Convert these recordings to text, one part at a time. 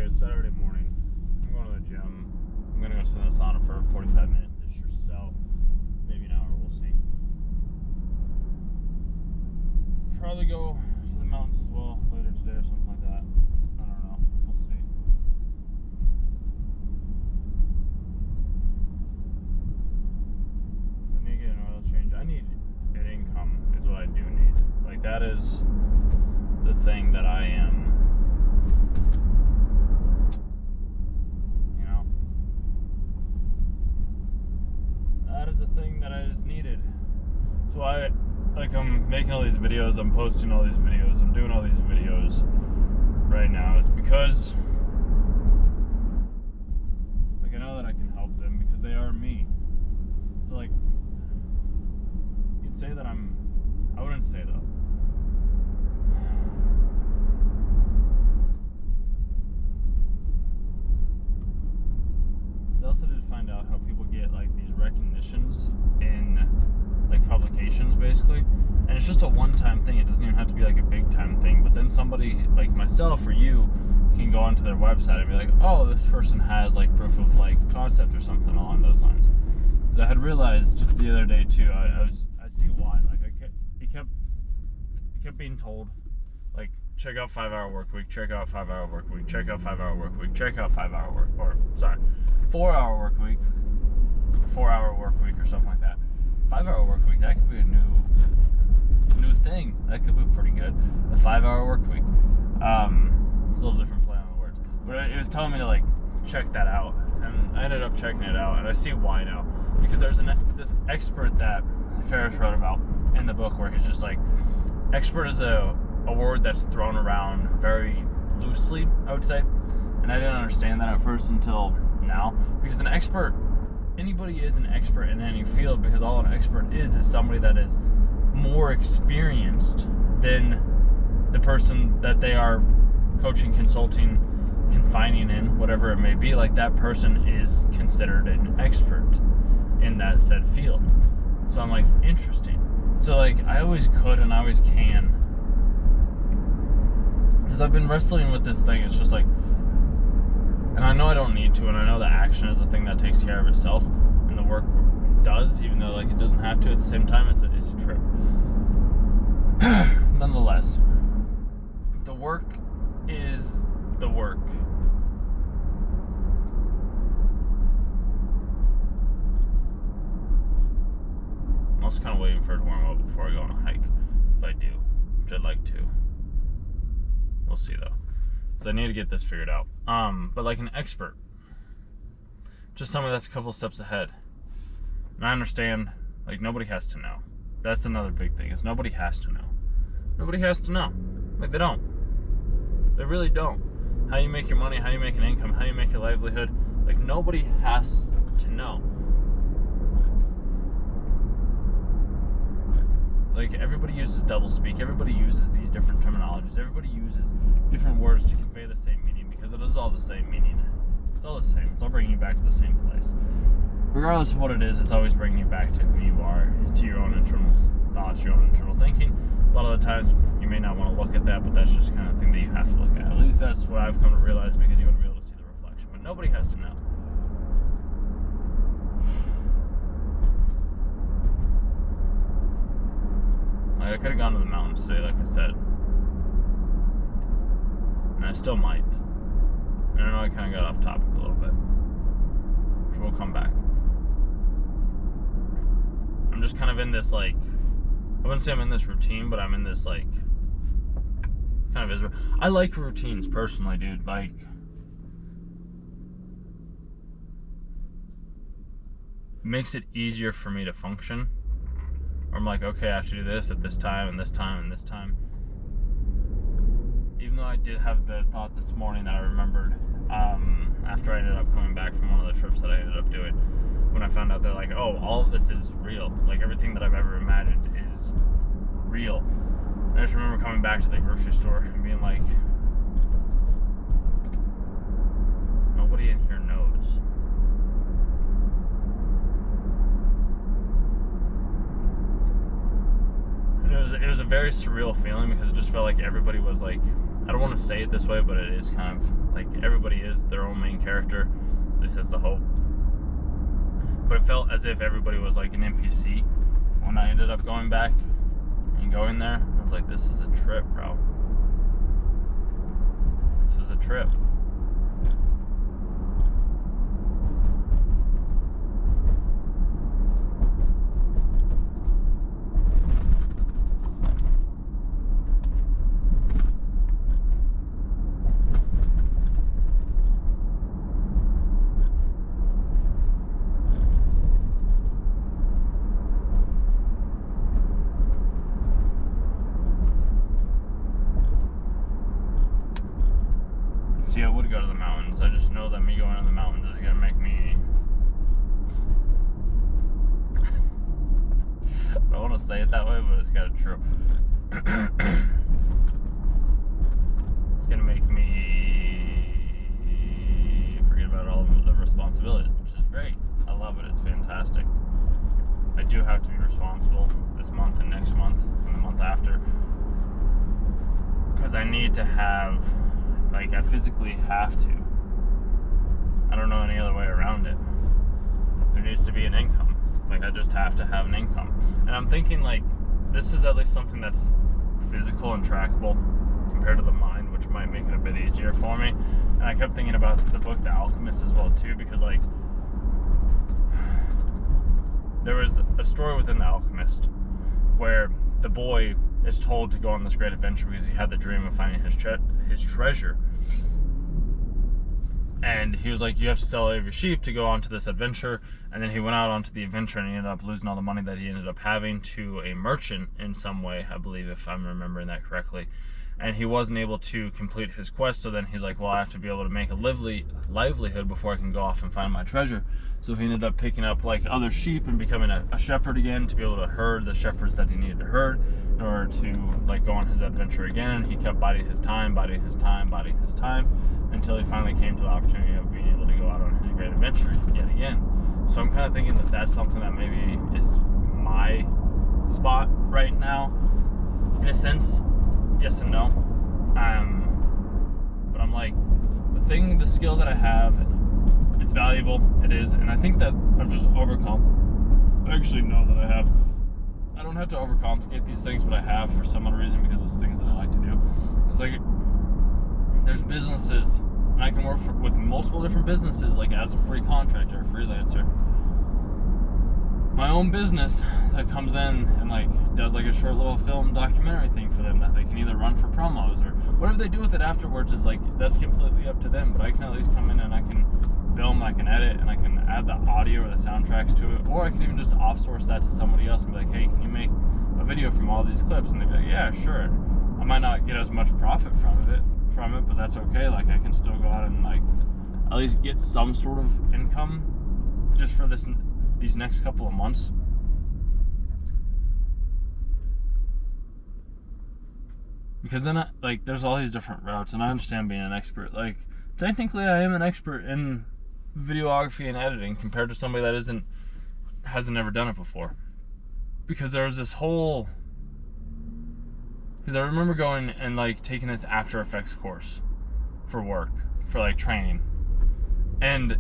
It's Saturday morning. I'm going to the gym. I'm going to go sit in the sauna for 45 minutes-ish or so. Maybe an hour, we'll see. Probably go to the mountains as well later today or something like that. I don't know. We'll see. I need to get an oil change. I need an income is what I do need. Like, that is the thing that I am, that is the thing that I just needed. So I'm making all these videos, I'm posting all these videos, I'm doing all these videos right now. It's because I know that I can help them because they are me. So you'd say that I wouldn't say though. I also did find out how people get these recognitions in publications basically, and it's just a one-time thing. It doesn't even have to be a big-time thing, but then somebody like myself or you can go onto their website and be like, oh, this person has proof of concept or something along those lines. Because I had realized the other day too, I see why. It kept being told check out 5-hour work week, check out 5-hour work week, check out 5-hour work week, check out 4-hour work week, 4-hour work week or something like that. 5-hour work week, that could be a new thing. That could be pretty good. The 5-hour work week. It's a little different play on the words. But it was telling me to check that out. And I ended up checking it out, and I see why now. Because there's this expert that Ferris wrote about in the book where he's just expert is a word that's thrown around very loosely, I would say. And I didn't understand that at first until now. Because anybody is an expert in any field, because all an expert is somebody that is more experienced than the person that they are coaching, consulting, confining in, whatever it may be. That person is considered an expert in that said field. So I'm interesting. So I always could and I always can, because I've been wrestling with this thing. It's just and I know I don't need to, and I know that action is the thing that takes care of itself, and the work does, even though it doesn't have to. At the same time, it's a trip. Nonetheless, the work is the work. I'm also kind of waiting for it to warm up before I go on a hike, if I do, which I'd like to. We'll see though. So I need to get this figured out. But an expert, just somebody that's a couple steps ahead. And I understand, nobody has to know. That's another big thing, is nobody has to know. Nobody has to know. They don't. They really don't. How you make your money, how you make an income, how you make your livelihood. Nobody has to know. Everybody uses doublespeak. Everybody uses these different terminologies. Everybody uses different words to convey the same meaning, because it is all the same meaning. It's all the same. It's all bringing you back to the same place. Regardless of what it is, it's always bringing you back to who you are, to your own internal thoughts, your own internal thinking. A lot of the times, you may not want to look at that, but that's just the kind of thing that you have to look at. At least that's what I've come to realize, because you want to be able to see the reflection. But nobody has to know. I could have gone to the mountains today, like I said. And I still might. And I know I kind of got off topic a little bit, which will come back. I'm just kind of in this, I wouldn't say I'm in this routine, but I'm in this, kind of Israel. I like routines, personally, dude. Makes it easier for me to function. I'm okay, I have to do this at this time, and this time, and this time. Even though I did have the thought this morning that I remembered after I ended up coming back from one of the trips that I ended up doing, when I found out that oh, all of this is real. Everything that I've ever imagined is real. And I just remember coming back to the grocery store and being nobody in here knows. It was a very surreal feeling, because it just felt like everybody was I don't want to say it this way, but it is kind of like everybody is their own main character. At least that's the hope. But it felt as if everybody was like an NPC when I ended up going back and going there. I was like, this is a trip, bro. This is a trip. See, I would go to the mountains. I just know that me going to the mountains is gonna make me. I don't want to say it that way, but it's kind of true. It's gonna make me forget about all of the responsibilities, which is great. I love it. It's fantastic. I do have to be responsible this month and next month and the month after, because I need to have. Like, I physically have to. I don't know any other way around it. There needs to be an income. Like, I just have to have an income. And I'm thinking, like, this is at least something that's physical and trackable compared to the mind, which might make it a bit easier for me. And I kept thinking about the book The Alchemist as well, too, because, like, there was a story within The Alchemist where the boy is told to go on this great adventure because he had the dream of finding his treasure. And he was like, you have to sell every sheep to go onto this adventure. And then he went out onto the adventure and he ended up losing all the money that he ended up having to a merchant in some way, I believe, if I'm remembering that correctly. And he wasn't able to complete his quest, so then he's like, well, I have to be able to make a livelihood before I can go off and find my treasure. So he ended up picking up like other sheep and becoming a shepherd again to be able to herd the shepherds that he needed to herd in order to like go on his adventure again. He kept biding his time until he finally came to the opportunity of being able to go out on his great adventure yet again. So I'm kind of thinking that that's something that maybe is my spot right now, in a sense. Yes and no. But I'm like, the skill that I have, it's valuable, it is, and I think that I've just I don't have to overcomplicate these things, but I have for some other reason, because it's things that I like to do. It's like, there's businesses, and I can work with multiple different businesses, like as a free contractor, a freelancer. My own business that comes in and like does like a short little film documentary thing for them that they can either run for promos or whatever they do with it afterwards is like, that's completely up to them, but I can at least come in and I can film, I can edit, and I can add the audio or the soundtracks to it, or I can even just offsource that to somebody else and be like, hey, can you make a video from all these clips? And they'd be like, yeah, sure. I might not get as much profit from it, but that's okay. Like, I can still go out and like at least get some sort of income just for these next couple of months. Because then there's all these different routes, and I understand being an expert. Like, technically I am an expert in videography and editing compared to somebody that hasn't ever done it before. Because there was this whole, because I remember going and like taking this After Effects course for work, for like training, and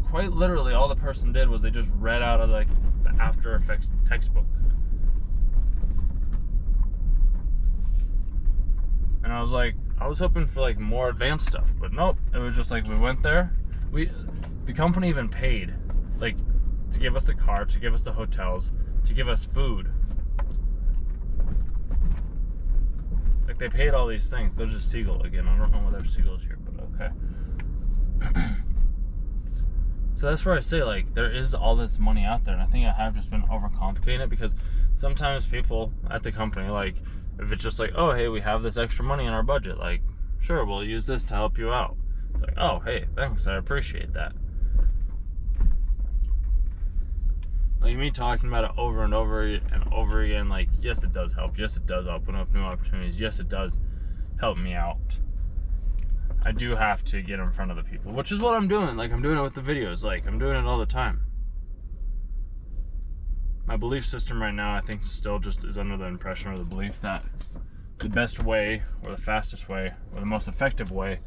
quite literally all the person did was they just read out of like the After Effects textbook. And I was like, I was hoping for like more advanced stuff, but nope. It was just like, we went there. The company even paid, like, to give us the car, to give us the hotels, to give us food. Like, they paid all these things. There's a seagull again. I don't know why there's seagulls here, but okay. So that's where I say, like, there is all this money out there, and I think I have just been overcomplicating it, because sometimes people at the company, like, if it's just like, oh, hey, we have this extra money in our budget, like, sure, we'll use this to help you out. It's like, oh, hey, thanks, I appreciate that. Like, me talking about it over and over and over again, like, yes, it does help. Yes, it does open up new opportunities. Yes, it does help me out. I do have to get in front of the people, which is what I'm doing. Like, I'm doing it with the videos. Like, I'm doing it all the time. My belief system right now, I think, still just is under the impression or the belief that the best way or the fastest way or the most effective way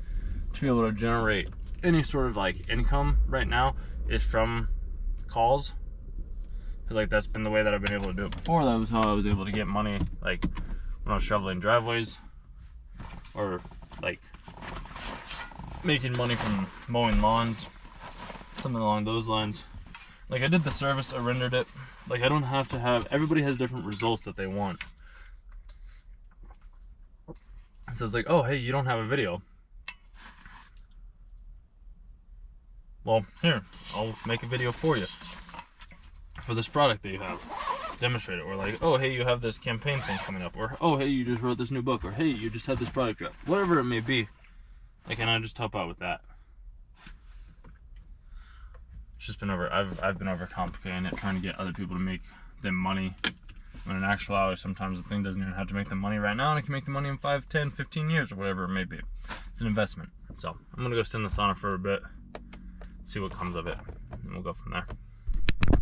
to be able to generate any sort of like income right now is from calls. Because like that's been the way that I've been able to do it before. That was how I was able to get money, like when I was shoveling driveways, or like making money from mowing lawns, something along those lines. Like I did the service, I rendered it. Like I don't have to have, everybody has different results that they want. So it's like, oh hey, you don't have a video. Well, here, I'll make a video for you for this product that you have. Demonstrate it. Or like, oh hey, you have this campaign thing coming up. Or oh hey, you just wrote this new book. Or hey, you just had this product drop. Whatever it may be. Like, and I just help out with that. It's just been I've been overcomplicating it, trying to get other people to make them money. When in actuality, sometimes the thing doesn't even have to make them money right now, and it can make the money in 5, 10, 15 years, or whatever it may be. It's an investment. So I'm gonna go sit in the sauna for a bit, see what comes of it, and we'll go from there.